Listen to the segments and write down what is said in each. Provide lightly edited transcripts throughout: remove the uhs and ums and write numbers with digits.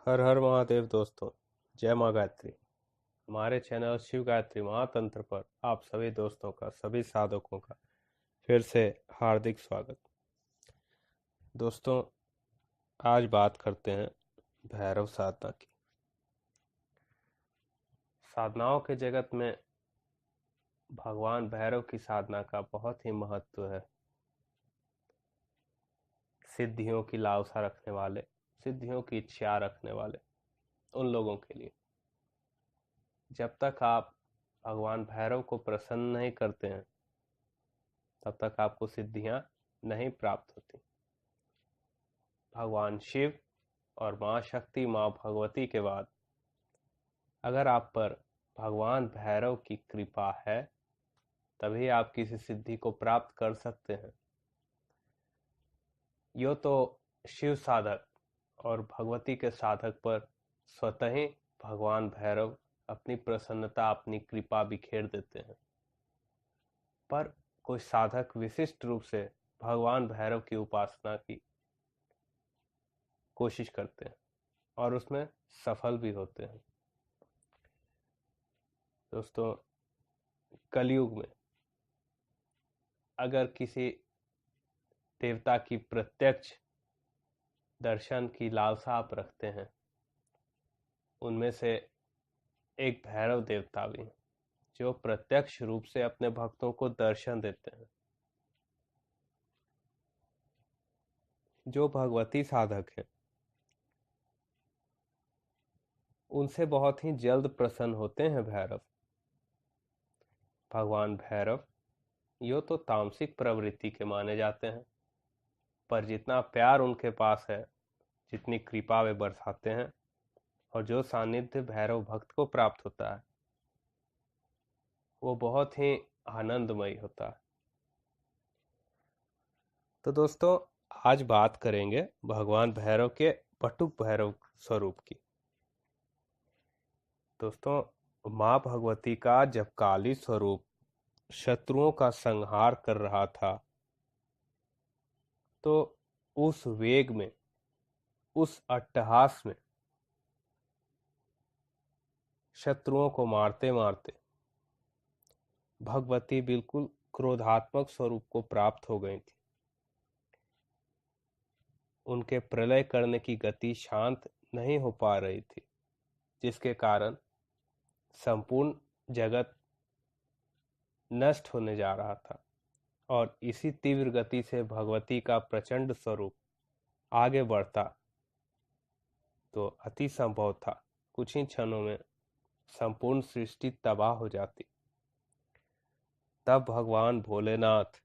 हर हर महादेव दोस्तों। जय माँ गायत्री। हमारे चैनल शिव गायत्री महातंत्र पर आप सभी दोस्तों का, सभी साधकों का फिर से हार्दिक स्वागत। दोस्तों, आज बात करते हैं भैरव साधना की। साधनाओं के जगत में भगवान भैरव की साधना का बहुत ही महत्व है। सिद्धियों की लालसा रखने वाले, सिद्धियों की इच्छा रखने वाले उन लोगों के लिए। जब तक आप भगवान भैरव को प्रसन्न नहीं करते हैं तब तक आपको सिद्धियां नहीं प्राप्त होती। भगवान शिव और माँ शक्ति, माँ भगवती के बाद अगर आप पर भगवान भैरव की कृपा है तभी आप किसी सिद्धि को प्राप्त कर सकते हैं। यो तो शिव साधक और भगवती के साधक पर स्वतः ही भगवान भैरव अपनी प्रसन्नता, अपनी कृपा बिखेर देते हैं। पर कोई साधक विशिष्ट रूप से भगवान भैरव की उपासना की कोशिश करते हैं और उसमें सफल भी होते हैं। दोस्तों, कलयुग में अगर किसी देवता की प्रत्यक्ष दर्शन की लालसा आप रखते हैं, उनमें से एक भैरव देवता भी हैं जो प्रत्यक्ष रूप से अपने भक्तों को दर्शन देते हैं। जो भगवती साधक हैं उनसे बहुत ही जल्द प्रसन्न होते हैं भैरव। भगवान भैरव यो तो तामसिक प्रवृत्ति के माने जाते हैं, पर जितना प्यार उनके पास है, जितनी कृपा वे बरसाते हैं और जो सानिध्य भैरव भक्त को प्राप्त होता है वो बहुत ही आनंदमयी होता है। तो दोस्तों, आज बात करेंगे भगवान भैरव के बटुक भैरव स्वरूप की। दोस्तों, माँ भगवती का जब काली स्वरूप शत्रुओं का संहार कर रहा था तो उस वेग में, उस अट्टहास में शत्रुओं को मारते मारते भगवती बिल्कुल क्रोधात्मक स्वरूप को प्राप्त हो गई थी। उनके प्रलय करने की गति शांत नहीं हो पा रही थी, जिसके कारण संपूर्ण जगत नष्ट होने जा रहा था। और इसी तीव्र गति से भगवती का प्रचंड स्वरूप आगे बढ़ता तो अति संभव था कुछ ही क्षणों में संपूर्ण सृष्टि तबाह हो जाती। तब भगवान भोलेनाथ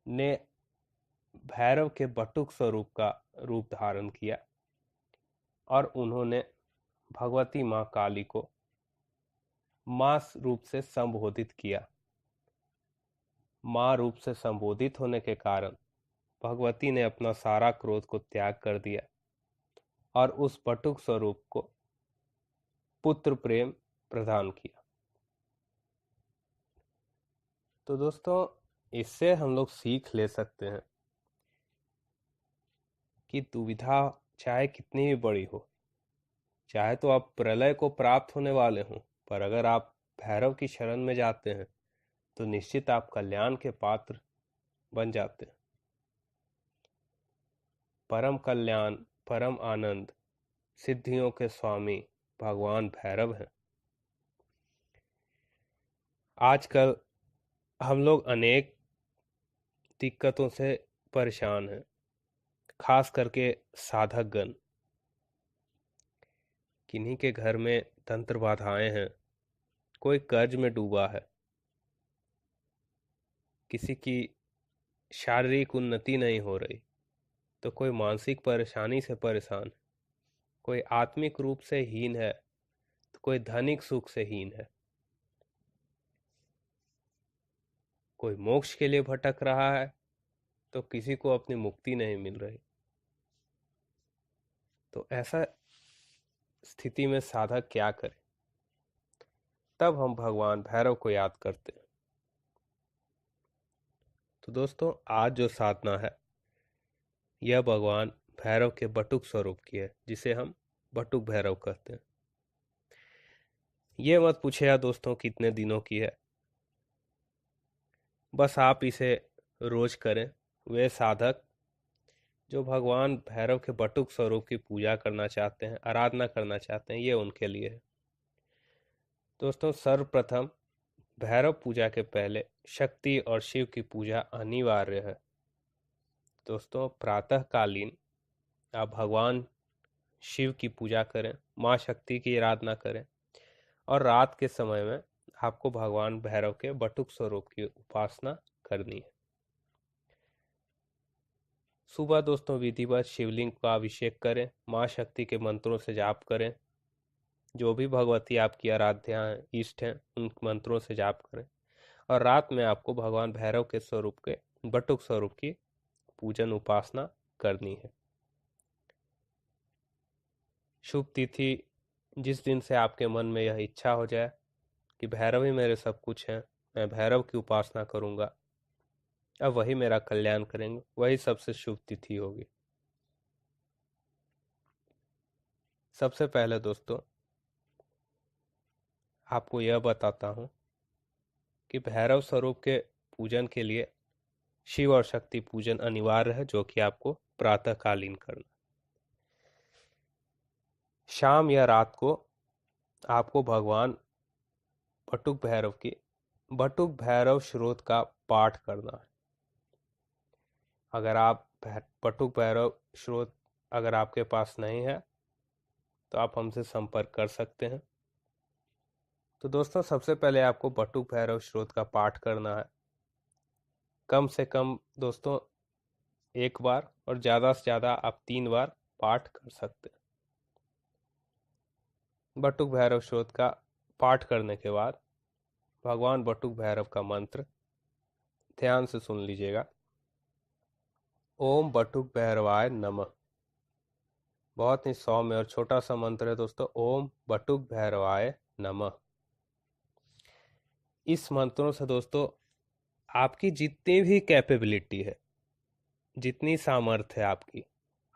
ने भैरव के बटुक स्वरूप का रूप धारण किया और उन्होंने भगवती माँ काली को माँ रूप से संबोधित किया। माँ रूप से संबोधित होने के कारण भगवती ने अपना सारा क्रोध को त्याग कर दिया और उस बटुक स्वरूप को पुत्र प्रेम प्रदान किया। तो दोस्तों, इससे हम लोग सीख ले सकते हैं कि दुविधा चाहे कितनी भी बड़ी हो, चाहे तो आप प्रलय को प्राप्त होने वाले हों, पर अगर आप भैरव की शरण में जाते हैं तो निश्चित आप कल्याण के पात्र बन जाते हैं। परम कल्याण, परम आनंद, सिद्धियों के स्वामी भगवान भैरव हैं। आजकल हम लोग अनेक दिक्कतों से परेशान हैं, खास करके साधकगण। किन्हीं के घर में तंत्र बाधाएं हैं, कोई कर्ज में डूबा है, किसी की शारीरिक उन्नति नहीं हो रही, तो कोई मानसिक परेशानी से परेशान है, कोई आत्मिक रूप से हीन है, तो कोई धनिक सुख से हीन है, कोई मोक्ष के लिए भटक रहा है तो किसी को अपनी मुक्ति नहीं मिल रही। तो ऐसा स्थिति में साधक क्या करे? तब हम भगवान भैरव को याद करते हैं। तो दोस्तों, आज जो साधना है यह भगवान भैरव के बटुक स्वरूप की है, जिसे हम बटुक भैरव कहते हैं। ये मत पूछिएगा दोस्तों कितने दिनों की है, बस आप इसे रोज करें। वे साधक जो भगवान भैरव के बटुक स्वरूप की पूजा करना चाहते हैं, आराधना करना चाहते हैं, ये उनके लिए है। दोस्तों, सर्वप्रथम भैरव पूजा के पहले शक्ति और शिव की पूजा अनिवार्य है। दोस्तों, प्रातःकालीन आप भगवान शिव की पूजा करें, माँ शक्ति की आराधना करें, और रात के समय में आपको भगवान भैरव के बटुक स्वरूप की उपासना करनी है। सुबह दोस्तों विधिवत शिवलिंग का अभिषेक करें, माँ शक्ति के मंत्रों से जाप करें, जो भी भगवती आपकी आराध्या हैं, इष्ट हैं, उन मंत्रों से जाप करें, और रात में आपको भगवान भैरव के स्वरूप के बटुक स्वरूप की पूजन उपासना करनी है। शुभ तिथि, जिस दिन से आपके मन में यह इच्छा हो जाए कि भैरव ही मेरे सब कुछ हैं, मैं भैरव की उपासना करूंगा, अब वही मेरा कल्याण करेंगे, वही सबसे शुभ तिथि होगी। सबसे पहले दोस्तों आपको यह बताता हूं कि भैरव स्वरूप के पूजन के लिए शिव और शक्ति पूजन अनिवार्य है, जो कि आपको प्रातःकालीन करना। शाम या रात को आपको भगवान बटुक भैरव की बटुक भैरव श्रोत का पाठ करना है। अगर आप बटुक भैरव श्रोत अगर आपके पास नहीं है तो आप हमसे संपर्क कर सकते हैं। तो दोस्तों, सबसे पहले आपको बटुक भैरव श्रोत का पाठ करना है, कम से कम दोस्तों 1 बार, और ज़्यादा से ज़्यादा आप 3 बार पाठ कर सकते हैं। बटुक भैरव श्रोत का पाठ करने के बाद भगवान बटुक भैरव का मंत्र ध्यान से सुन लीजिएगा। ओम बटुक भैरवाय नमः। बहुत ही सौम्य और छोटा सा मंत्र है दोस्तों, ओम बटुक भैरवाय नमः। इस मंत्रों से दोस्तों आपकी जितनी भी कैपेबिलिटी है, जितनी सामर्थ्य है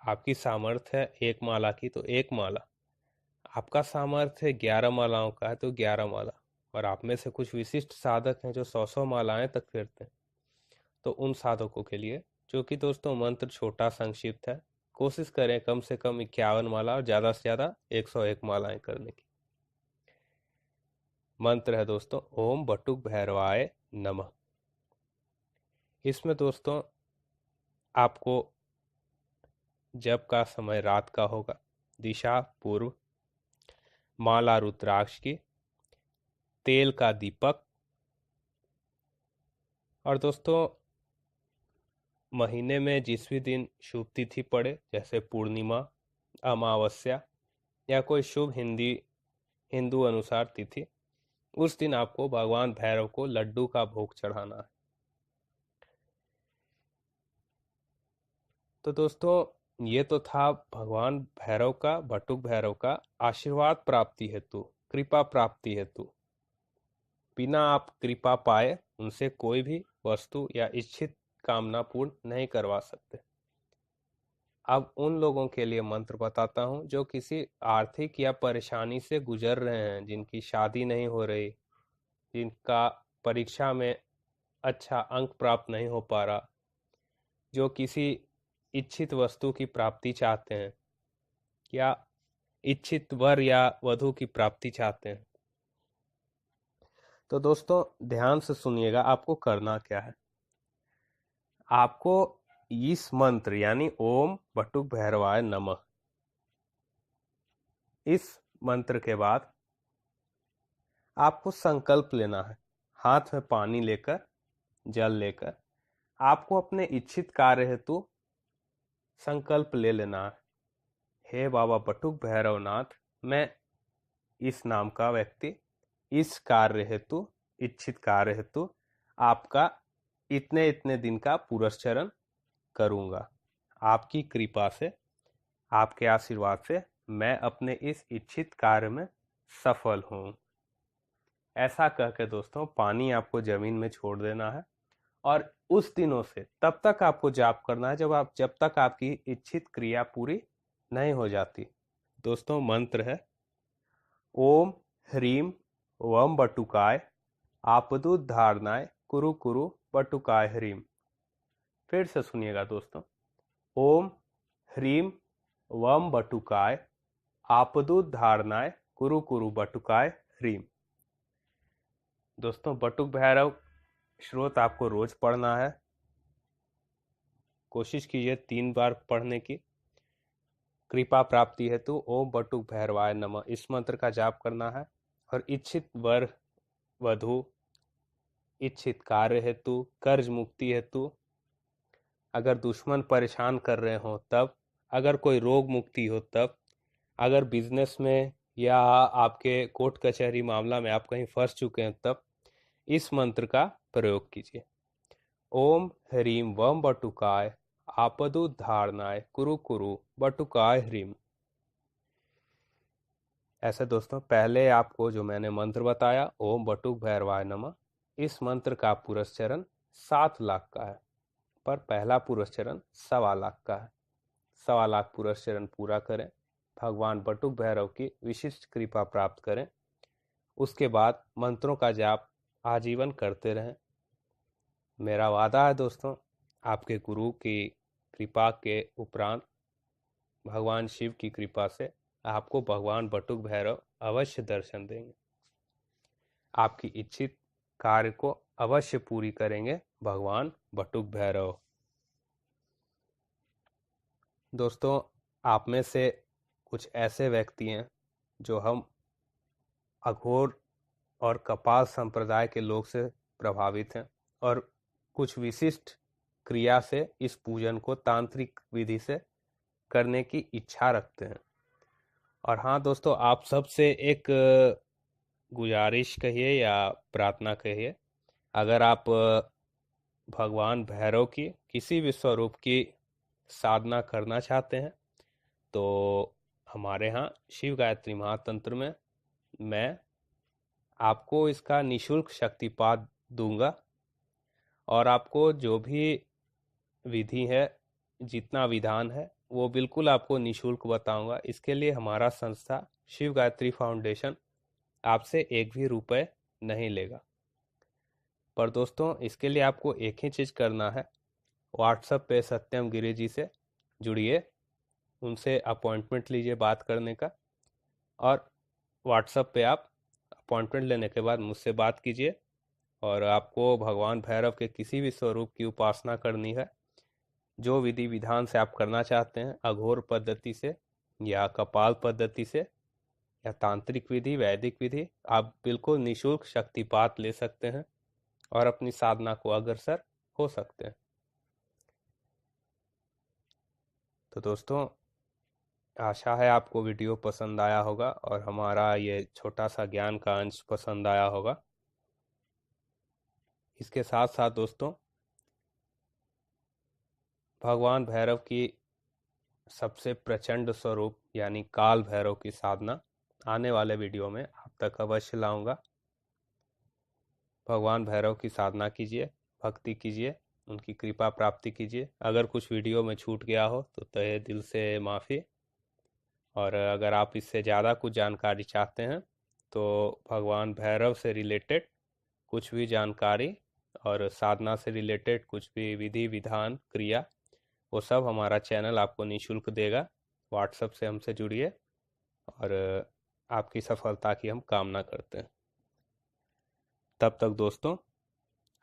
आपकी सामर्थ्य है 1 माला की तो 1 माला, आपका सामर्थ्य है 11 मालाओं का है तो 11 माला, और आप में से कुछ विशिष्ट साधक हैं जो 100-100 मालाएं तक फेरते हैं, तो उन साधकों के लिए, जो कि दोस्तों मंत्र छोटा संक्षिप्त है, कोशिश करें कम से कम 51 माला और ज़्यादा से ज़्यादा 101 मालाएं करने की। मंत्र है दोस्तों ओम बटुक भैरवाय नमः। इसमें दोस्तों आपको जप का समय रात का होगा, दिशा पूर्व, माला रुद्राक्ष की, तेल का दीपक, और दोस्तों महीने में जिस भी दिन शुभ तिथि पड़े, जैसे पूर्णिमा, अमावस्या या कोई शुभ हिंदू अनुसार तिथि, उस दिन आपको भगवान भैरव को लड्डू का भोग चढ़ाना है। तो दोस्तों ये तो था भगवान भैरव का, बटुक भैरव का आशीर्वाद प्राप्ति हेतु, कृपा प्राप्ति हेतु। बिना आप कृपा पाए उनसे कोई भी वस्तु या इच्छित कामना पूर्ण नहीं करवा सकते। अब उन लोगों के लिए मंत्र बताता हूं जो किसी आर्थिक या परेशानी से गुजर रहे हैं, जिनकी शादी नहीं हो रही, जिनका परीक्षा में अच्छा अंक प्राप्त नहीं हो पा रहा, जो किसी इच्छित वस्तु की प्राप्ति चाहते हैं या इच्छित वर या वधु की प्राप्ति चाहते हैं। तो दोस्तों ध्यान से सुनिएगा, आपको करना क्या है। आपको इस मंत्र यानी ओम बटुक भैरवाय नमः, इस मंत्र के बाद आपको संकल्प लेना है। हाथ में पानी लेकर, जल लेकर आपको अपने इच्छित कार्य हेतु संकल्प ले लेना है। हे बाबा बटुक भैरवनाथ, मैं इस नाम का व्यक्ति इस कार्य हेतु, इच्छित कार्य हेतु आपका इतने इतने दिन का पुरस्चरण करूंगा। आपकी कृपा से, आपके आशीर्वाद से मैं अपने इस इच्छित कार्य में सफल हूं। ऐसा कह के दोस्तों पानी आपको जमीन में छोड़ देना है, और उस दिनों से तब तक आपको जाप करना है जब तक आपकी इच्छित क्रिया पूरी नहीं हो जाती। दोस्तों मंत्र है ओम ह्रीम वम बटुकाय आपदुद्धारणाय कुरु कुरु बटुकाय ह्रीम। फिर से सुनिएगा दोस्तों, ओम ह्रीम वम बटुकाय आपदुद्धारणाय कुरु कुरु बटुकाय ह्रीम। दोस्तों बटुक भैरव श्रोत आपको रोज पढ़ना है। कोशिश कीजिए 3 बार पढ़ने की। कृपा प्राप्ति हेतु ओम बटुक भैरवाय नमः इस मंत्र का जाप करना है। और इच्छित वर वधु, इच्छित कार्य हेतु, कर्ज मुक्ति हेतु, अगर दुश्मन परेशान कर रहे हो तब, अगर कोई रोग मुक्ति हो तब, अगर बिजनेस में या आपके कोर्ट कचहरी मामला में आप कहीं फंस चुके हैं तब इस मंत्र का प्रयोग कीजिए। ओम ह्रीम वम बटुकाय आपदुद्धारणाय कुरु कुरु बटुकाय ह्रीम। ऐसे दोस्तों पहले आपको जो मैंने मंत्र बताया ओम बटुक भैरवाय नमः, इस मंत्र का पुरस्चरण 7 लाख का है, पर पहला पुरस्चरण 1.25 लाख का है। 1.25 लाख पुरस्चरण पूरा करें, भगवान बटुक भैरव की विशिष्ट कृपा प्राप्त करें। उसके बाद मंत्रों का जाप आजीवन करते रहें। मेरा वादा है दोस्तों, आपके गुरु की कृपा के उपरांत भगवान शिव की कृपा से आपको भगवान बटुक भैरव अवश्य दर्शन देंगे। आपकी इच्छित कार्य को अवश्य पूरी करेंगे भगवान बटुक भैरव। दोस्तों आप में से कुछ ऐसे व्यक्ति हैं जो हम अघोर और कपाल संप्रदाय के लोग से प्रभावित हैं और कुछ विशिष्ट क्रिया से इस पूजन को तांत्रिक विधि से करने की इच्छा रखते हैं। और हाँ दोस्तों, आप सबसे एक गुजारिश कहिए या प्रार्थना कहिए, अगर आप भगवान भैरव की किसी भी स्वरूप की साधना करना चाहते हैं तो हमारे यहाँ शिव गायत्री महातंत्र में मैं आपको इसका निशुल्क शक्तिपात दूंगा और आपको जो भी विधि है, जितना विधान है, वो बिल्कुल आपको निशुल्क बताऊंगा। इसके लिए हमारा संस्था शिव गायत्री फाउंडेशन आपसे एक भी रुपए नहीं लेगा। पर दोस्तों इसके लिए आपको एक ही चीज़ करना है, व्हाट्सएप पे सत्यम गिरी जी से जुड़िए, उनसे अपॉइंटमेंट लीजिए बात करने का, और व्हाट्सएप पे आप अपॉइंटमेंट लेने के बाद मुझसे बात कीजिए। और आपको भगवान भैरव के किसी भी स्वरूप की उपासना करनी है, जो विधि विधान से आप करना चाहते हैं, अघोर पद्धति से या कपाल पद्धति से या तांत्रिक विधि, वैदिक विधि, आप बिल्कुल निशुल्क शक्तिपात ले सकते हैं और अपनी साधना को अग्रसर हो सकते हैं। तो दोस्तों आशा है आपको वीडियो पसंद आया होगा और हमारा ये छोटा सा ज्ञान का अंश पसंद आया होगा। इसके साथ साथ दोस्तों भगवान भैरव की सबसे प्रचंड स्वरूप यानी काल भैरव की साधना आने वाले वीडियो में आप तक अवश्य लाऊंगा। भगवान भैरव की साधना कीजिए, भक्ति कीजिए, उनकी कृपा प्राप्ति कीजिए। अगर कुछ वीडियो में छूट गया हो तो तहे दिल से माफ़ी। और अगर आप इससे ज़्यादा कुछ जानकारी चाहते हैं तो भगवान भैरव से रिलेटेड कुछ भी जानकारी और साधना से रिलेटेड कुछ भी विधि विधान क्रिया, वो सब हमारा चैनल आपको निःशुल्क देगा। व्हाट्सएप से हमसे जुड़िए और आपकी सफलता की हम कामना करते हैं। तब तक दोस्तों,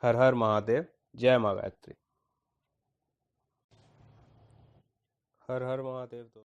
हर हर महादेव, जय माँ गायत्री। हर हर महादेव दोस्तों।